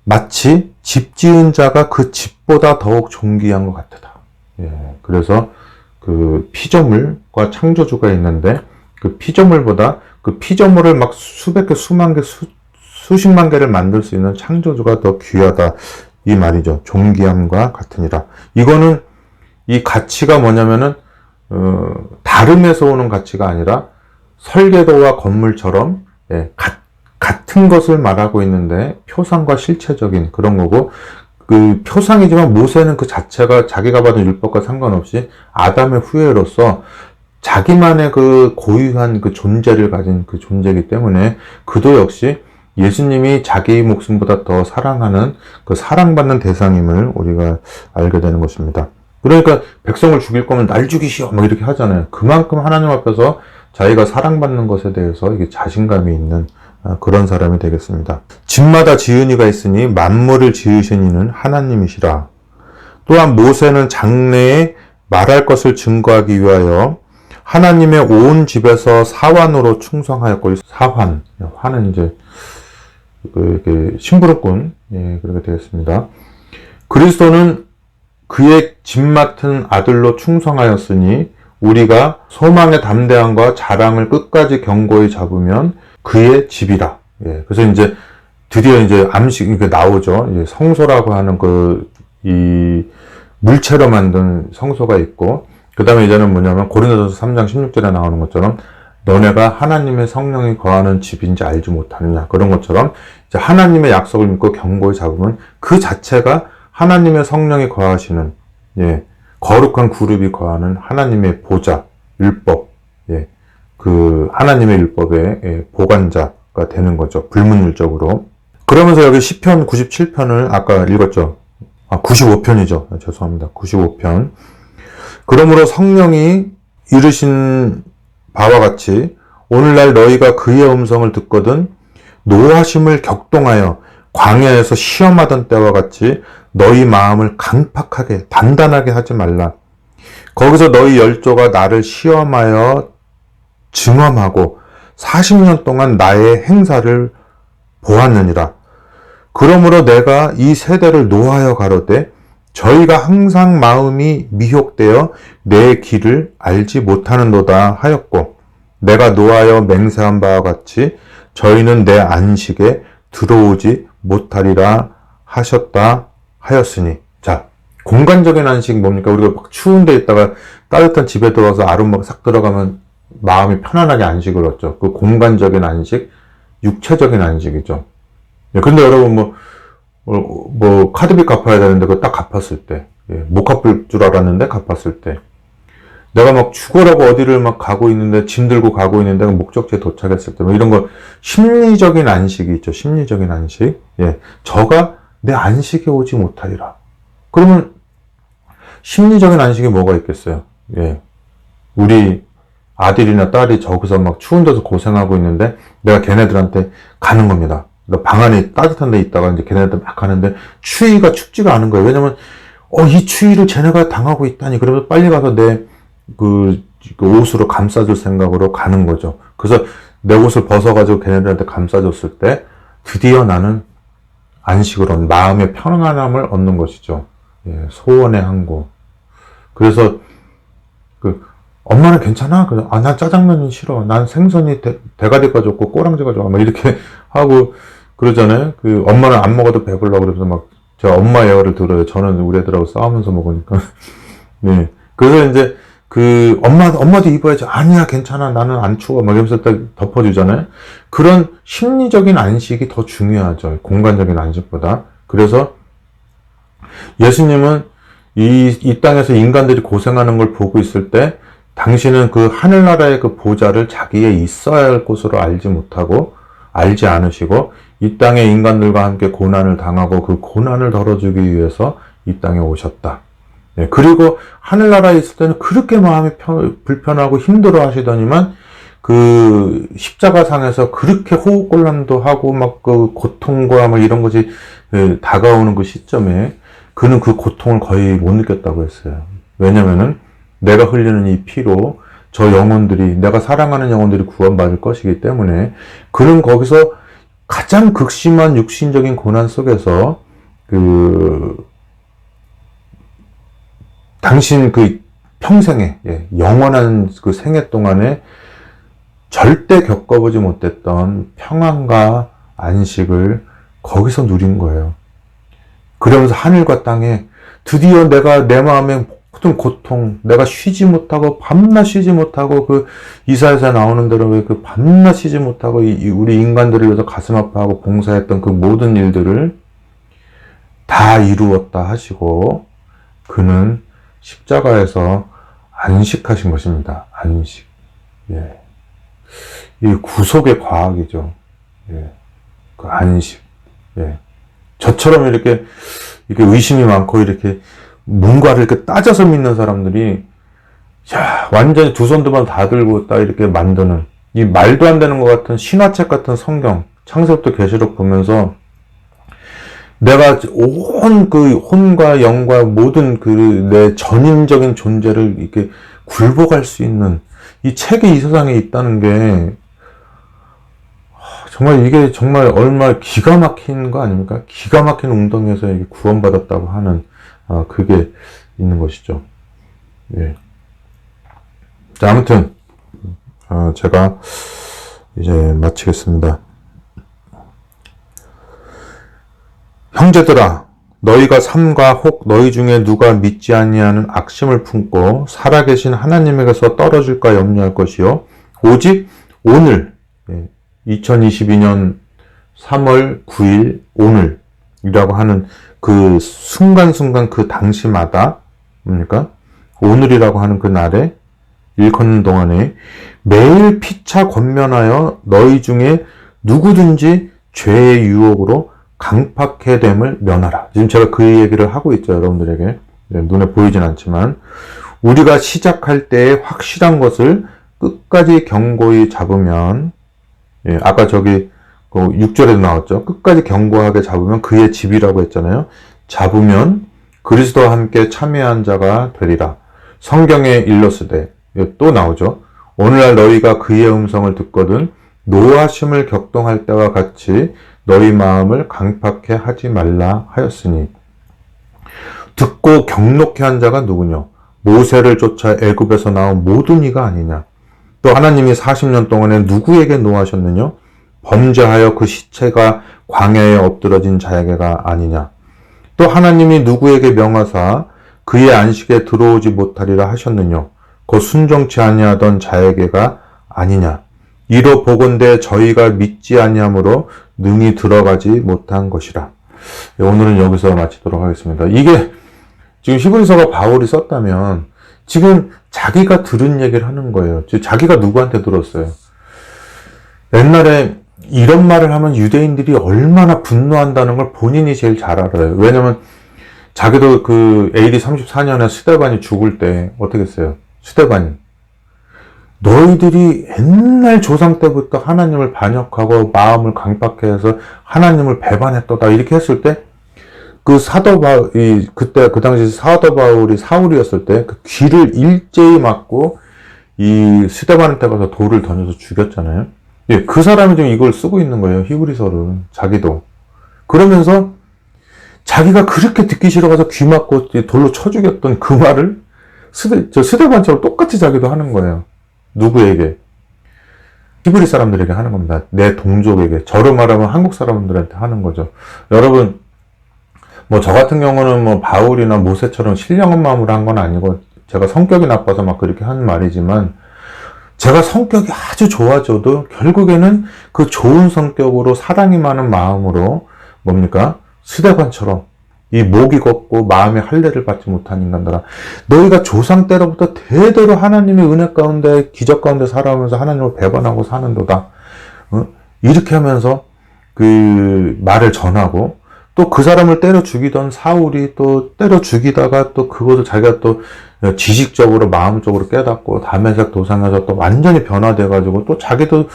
마치 집 지은 자가 그 집보다 더욱 존귀한 것 같다. 예, 그래서 그 피조물과 창조주가 있는데 그 피조물보다 그 피조물을 막 수백 개, 수만 개, 수십만 개를 만들 수 있는 창조주가 더 귀하다. 이 말이죠. 존귀함과 같으니라. 이거는 이 가치가 뭐냐면은 다름에서 오는 가치가 아니라 설계도와 건물처럼 예, 같은 것을 말하고 있는데 표상과 실체적인 그런 거고 그 표상이지만 모세는 그 자체가 자기가 받은 율법과 상관없이 아담의 후예로서 자기만의 그 고유한 그 존재를 가진 그 존재이기 때문에 그도 역시 예수님이 자기 목숨보다 더 사랑하는 그 사랑받는 대상임을 우리가 알게 되는 것입니다. 그러니까 백성을 죽일 거면 날 죽이시오 막 이렇게 하잖아요. 그만큼 하나님 앞에서 자기가 사랑받는 것에 대해서 이게 자신감이 있는 그런 사람이 되겠습니다. 집마다 지은이가 있으니 만물을 지으신 이는 하나님이시라. 또한 모세는 장래에 말할 것을 증거하기 위하여 하나님의 온 집에서 사환으로 충성하였고, 사환, 환은 이제 이렇게 심부름꾼, 예, 그렇게 되겠습니다. 그리스도는 그의 집 맡은 아들로 충성하였으니 우리가 소망의 담대함과 자랑을 끝까지 견고히 잡으면 그의 집이라. 예, 그래서 이제 드디어 이제 암식 이게 나오죠. 이제 성소라고 하는 이 물체로 만든 성소가 있고, 그 다음에 이제는 뭐냐면 고린도전서 3장 16절에 나오는 것처럼 너네가 하나님의 성령이 거하는 집인지 알지 못하느냐. 그런 것처럼 이제 하나님의 약속을 믿고 견고히 잡으면 그 자체가 하나님의 성령이 거하시는, 예, 거룩한 그룹이 거하는 하나님의 보좌, 율법, 예, 그 하나님의 율법의 예, 보관자가 되는 거죠. 불문율적으로. 그러면서 여기 시편 97편을 아까 읽었죠. 95편이죠. 죄송합니다. 95편. 그러므로 성령이 이르신 바와 같이 오늘날 너희가 그의 음성을 듣거든 노하심을 격동하여 광야에서 시험하던 때와 같이 너희 마음을 강팍하게 단단하게 하지 말라. 거기서 너희 열조가 나를 시험하여 증험하고 40년 동안 나의 행사를 보았느니라. 그러므로 내가 이 세대를 노하여 가로되 저희가 항상 마음이 미혹되어 내 길을 알지 못하는도다 하였고 내가 노하여 맹세한 바와 같이 저희는 내 안식에 들어오지 못하리라 하셨다 하였으니. 자, 공간적인 안식 뭡니까? 우리가 막 추운 데 있다가 따뜻한 집에 들어와서 아름막 싹 들어가면 마음이 편안하게 안식을 얻죠. 그 공간적인 안식, 육체적인 안식이죠. 근데 여러분 뭐 카드비 갚아야 되는데 그거 딱 갚았을 때, 예, 못 갚을 줄 알았는데 갚았을 때, 내가 막 죽으라고 어디를 막 가고 있는데 짐 들고 가고 있는데 목적지에 도착했을 때, 뭐 이런 거 심리적인 안식이 있죠. 심리적인 안식. 예, 저가 내 안식에 오지 못하리라. 그러면 심리적인 안식이 뭐가 있겠어요? 예, 우리 아들이나 딸이 저기서 막 추운 데서 고생하고 있는데 내가 걔네들한테 가는 겁니다. 방 안에 따뜻한 데 있다가 이제 걔네들 막 가는데 추위가 춥지가 않은 거예요. 왜냐면 이 추위를 쟤네가 당하고 있다니. 그러면 빨리 가서 내 그 옷으로 감싸줄 생각으로 가는 거죠. 그래서 내 옷을 벗어가지고 걔네들한테 감싸줬을 때 드디어 나는 안식을 얻는, 마음의 편안함을 얻는 것이죠. 예, 소원의 항구. 그래서 엄마는 괜찮아? 그래서 난 짜장면이 싫어. 난 생선이 대가리가 좋고 꼬랑지가 좋아. 막 이렇게 하고 그러잖아요. 엄마는 안 먹어도 배불러. 그래서 막 제가 엄마 예화를 들어요. 저는 우리 애들하고 싸우면서 먹으니까. 네. 그래서 이제 엄마도 입어야지. 아니야, 괜찮아. 나는 안 추워. 막 이러면서 딱 덮어주잖아요. 그런 심리적인 안식이 더 중요하죠. 공간적인 안식보다. 그래서 예수님은 이 땅에서 인간들이 고생하는 걸 보고 있을 때 당신은 그 하늘나라의 그 보좌를 자기의 있어야 할 곳으로 알지 않으시고 이 땅의 인간들과 함께 고난을 당하고 그 고난을 덜어주기 위해서 이 땅에 오셨다. 예, 그리고 하늘나라에 있을 때는 그렇게 마음이 불편하고 힘들어 하시더니만 그 십자가상에서 그렇게 호흡곤란도 하고 막 그 고통과 막 이런 것이 다가오는 그 시점에 그는 그 고통을 거의 못 느꼈다고 했어요. 왜냐면은 내가 흘리는 이 피로 저 영혼들이, 내가 사랑하는 영혼들이 구원받을 것이기 때문에 그는 거기서 가장 극심한 육신적인 고난 속에서 당신 그 평생에, 영원한 그 생애 동안에 절대 겪어보지 못했던 평안과 안식을 거기서 누린 거예요. 그러면서 하늘과 땅에 드디어 내가 내 마음에 모든 고통, 내가 쉬지 못하고 밤낮 쉬지 못하고 그 이사야서 나오는 대로 왜 그 밤낮 쉬지 못하고 우리 인간들을 위해서 가슴 아파하고 봉사했던 그 모든 일들을 다 이루었다 하시고 그는 십자가에서 안식하신 것입니다. 안식. 예. 이 구속의 과학이죠. 예. 그 안식. 예. 저처럼 이렇게 의심이 많고 이렇게 뭔가를 이렇게 따져서 믿는 사람들이 완전히 두 손 두 번 다 들고 딱 이렇게 만드는 이 말도 안 되는 것 같은 신화책 같은 성경, 창세부터 계시록 보면서 내가 온 그 혼과 영과 모든 그 내 전인적인 존재를 이렇게 굴복할 수 있는 이 책이 이 세상에 있다는 게 정말 이게 정말 얼마나 기가 막힌 거 아닙니까? 기가 막힌 웅덩이에서 이게 구원받았다고 하는 그게 있는 것이죠. 예. 자, 아무튼 제가 이제 마치겠습니다. 형제들아, 너희가 삼가 혹 너희 중에 누가 믿지 아니하는 악심을 품고 살아계신 하나님에게서 떨어질까 염려할 것이요 오직 오늘 2022년 3월 9일 오늘이라고 하는 그 순간순간 그 당시마다 뭡니까? 오늘이라고 하는 그 날에 일컫는 동안에 매일 피차 권면하여 너희 중에 누구든지 죄의 유혹으로 강팍해 됨을 면하라. 지금 제가 그 얘기를 하고 있죠, 여러분들에게. 눈에 보이진 않지만 우리가 시작할 때에 확실한 것을 끝까지 견고히 잡으면 아까 저기 6절에도 나왔죠. 끝까지 견고하게 잡으면 그의 집이라고 했잖아요. 잡으면 그리스도와 함께 참여한 자가 되리라. 성경에 일렀으되 또 나오죠. 오늘날 너희가 그의 음성을 듣거든 노하심을 격동할 때와 같이 너희 마음을 강팍해 하지 말라 하였으니 듣고 경록해 한 자가 누구냐? 모세를 쫓아 애굽에서 나온 모든 이가 아니냐? 또 하나님이 40년 동안에 누구에게 노하셨느냐? 범죄하여 그 시체가 광야에 엎드러진 자에게가 아니냐? 또 하나님이 누구에게 명하사 그의 안식에 들어오지 못하리라 하셨느냐? 그 순종치 아니하던 자에게가 아니냐? 이로 보건대 저희가 믿지 아니함으로 능히 들어가지 못한 것이라. 오늘은 여기서 마치도록 하겠습니다. 이게 지금 히브리서가 바울이 썼다면 지금 자기가 들은 얘기를 하는 거예요. 자기가 누구한테 들었어요? 옛날에 이런 말을 하면 유대인들이 얼마나 분노한다는 걸 본인이 제일 잘 알아요. 왜냐면 자기도 그 AD 34년에 스데반이 죽을 때 어떻게 했어요? 스데반이 너희들이 옛날 조상 때부터 하나님을 반역하고 마음을 강팍해서 하나님을 배반했다 이렇게 했을 때 그 사도 바울이 그때 그 당시 사도 바울이 사울이었을 때 그 귀를 일제히 막고 이 스데반한테 가서 돌을 던져서 죽였잖아요. 예, 그 사람이 지금 이걸 쓰고 있는 거예요. 히브리서를 자기도 그러면서 자기가 그렇게 듣기 싫어가서 귀 막고 돌로 쳐 죽였던 그 말을 스데반처럼 똑같이 자기도 하는 거예요. 누구에게? 히브리 사람들에게 하는 겁니다. 내 동족에게. 저로 말하면 한국 사람들한테 하는 거죠. 여러분, 저 같은 경우는 바울이나 모세처럼 신령한 마음으로 한 건 아니고, 제가 성격이 나빠서 막 그렇게 하는 말이지만, 제가 성격이 아주 좋아져도 결국에는 그 좋은 성격으로 사랑이 많은 마음으로 뭡니까? 스데반처럼 이 목이 걷고 마음의 할례를 받지 못한 인간들아, 너희가 조상 때로부터 대대로 하나님의 은혜 가운데 기적 가운데 살아오면서 하나님을 배반하고 사는도다. 이렇게 하면서 그 말을 전하고, 또 그 사람을 때려 죽이던 사울이 또 때려 죽이다가 또 그것을 자기가 또 지식적으로 마음적으로 깨닫고 다메섹 도상에서 또 완전히 변화돼가지고 또 자기도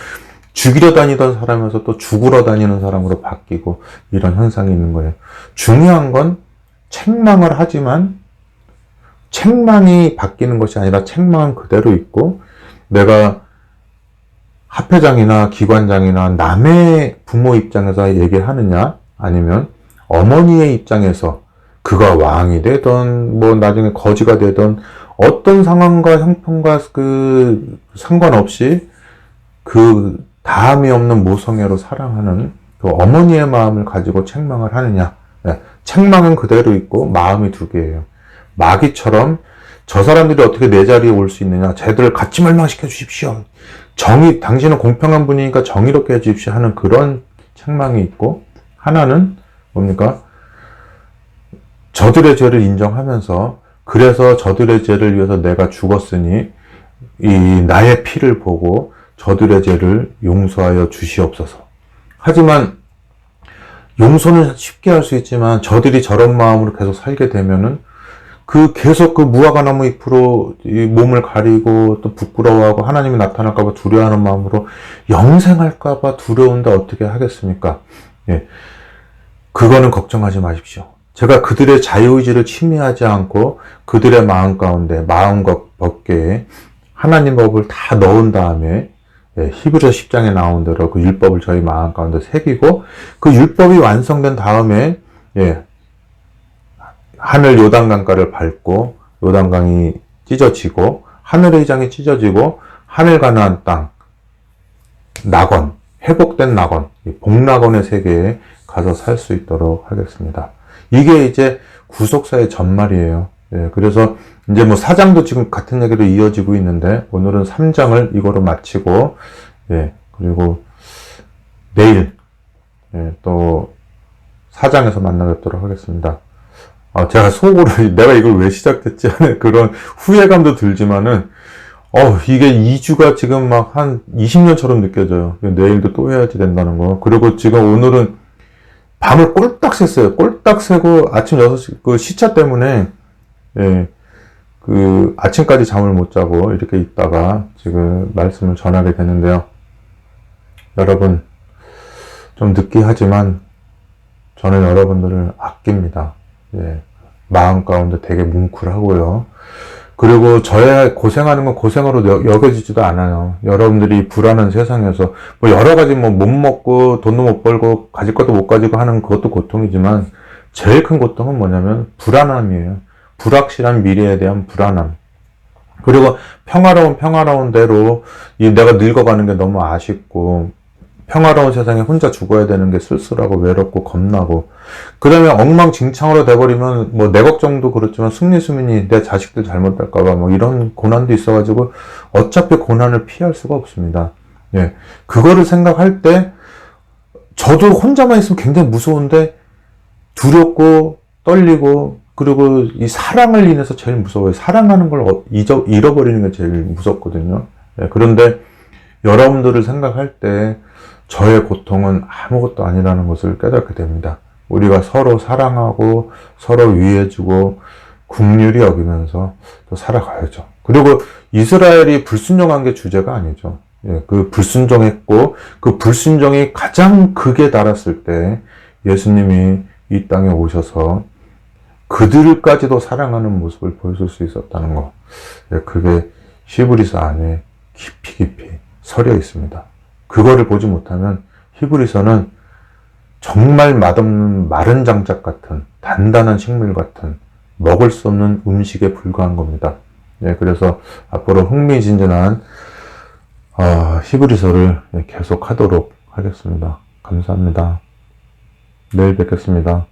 죽이려 다니던 사람에서 또 죽으러 다니는 사람으로 바뀌고, 이런 현상이 있는 거예요. 중요한 건 책망을 하지만 책망이 바뀌는 것이 아니라 책망은 그대로 있고, 내가 합회장이나 기관장이나 남의 부모 입장에서 얘기를 하느냐, 아니면 어머니의 입장에서 그가 왕이 되던 뭐 나중에 거지가 되던 어떤 상황과 형편과 그 상관없이 그 다함이 없는 모성애로 사랑하는 그 어머니의 마음을 가지고 책망을 하느냐. 네. 책망은 그대로 있고 마음이 두 개예요. 마귀처럼 저 사람들이 어떻게 내 자리에 올 수 있느냐, 쟤들을 같이 멸망시켜 주십시오, 당신은 공평한 분이니까 정의롭게 해 주십시오 하는 그런 책망이 있고, 하나는 뭡니까? 저들의 죄를 인정하면서, 그래서 저들의 죄를 위해서 내가 죽었으니 이 나의 피를 보고 저들의 죄를 용서하여 주시옵소서. 하지만 용서는 쉽게 할 수 있지만 저들이 저런 마음으로 계속 살게 되면은 계속 그 무화과나무 잎으로 이 몸을 가리고 또 부끄러워하고 하나님이 나타날까봐 두려워하는 마음으로 영생할까봐 두려운데 어떻게 하겠습니까? 예. 그거는 걱정하지 마십시오. 제가 그들의 자유의지를 침해하지 않고 그들의 마음 가운데, 마음과 법궤에 하나님 법을 다 넣은 다음에, 예, 히브리서 10장에 나온 대로 그 율법을 저희 마음 가운데 새기고, 그 율법이 완성된 다음에, 예, 하늘 요단강가를 밟고 요단강이 찢어지고 하늘의 장이 찢어지고 하늘 가나안 땅, 낙원, 회복된 낙원, 복낙원의 세계에 가서 살 수 있도록 하겠습니다. 이게 이제 구속사의 전말이에요. 예, 그래서 이제 뭐 4장도 지금 같은 얘기로 이어지고 있는데, 오늘은 3장을 이거로 마치고, 예, 그리고 내일, 예, 또 4장에서 만나 뵙도록 하겠습니다. 제가 속으로 내가 이걸 왜 시작했지 하는 그런 후회감도 들지만은, 이게 2주가 지금 막 한 20년처럼 느껴져요. 내일도 또 해야지 된다는 거. 그리고 지금 오늘은 밤을 꼴딱 샜어요. 꼴딱 새고 아침 6시, 그 시차 때문에, 예, 아침까지 잠을 못 자고 이렇게 있다가 지금 말씀을 전하게 되는데요. 여러분, 좀 느끼하지만 저는 여러분들을 아낍니다. 예, 마음 가운데 되게 뭉클하고요. 그리고 저의 고생하는 건 고생으로 여겨지지도 않아요. 여러분들이 불안한 세상에서 뭐 여러 가지 뭐 못 먹고 돈도 못 벌고 가질 것도 못 가지고 하는 그것도 고통이지만, 제일 큰 고통은 뭐냐면 불안함이에요. 불확실한 미래에 대한 불안함. 그리고 평화로운 대로 내가 늙어가는 게 너무 아쉽고, 평화로운 세상에 혼자 죽어야 되는 게 쓸쓸하고 외롭고 겁나고, 그 다음에 엉망진창으로 돼버리면 뭐 내 걱정도 그렇지만 승리수민이 내 자식들 잘못될까봐 뭐 이런 고난도 있어가지고 어차피 고난을 피할 수가 없습니다. 예, 그거를 생각할 때 저도 혼자만 있으면 굉장히 무서운데 두렵고 떨리고, 그리고 이 사랑을 인해서 제일 무서워요. 사랑하는 걸 잃어버리는 게 제일 무섭거든요. 예, 그런데 여러분들을 생각할 때 저의 고통은 아무것도 아니라는 것을 깨닫게 됩니다. 우리가 서로 사랑하고 서로 위해주고 긍휼히 여기면서 또 살아가야죠. 그리고 이스라엘이 불순종한 게 주제가 아니죠. 예, 그 불순종했고 그 불순종이 가장 극에 달았을 때 예수님이 이 땅에 오셔서 그들까지도 사랑하는 모습을 보여줄 수 있었다는 거. 예, 그게 히브리서 안에 깊이 서려 있습니다. 그거를 보지 못하면 히브리서는 정말 맛없는 마른 장작 같은 단단한 식물 같은 먹을 수 없는 음식에 불과한 겁니다. 예, 그래서 앞으로 흥미진진한 히브리서를 계속 하도록 하겠습니다. 감사합니다. 내일 뵙겠습니다.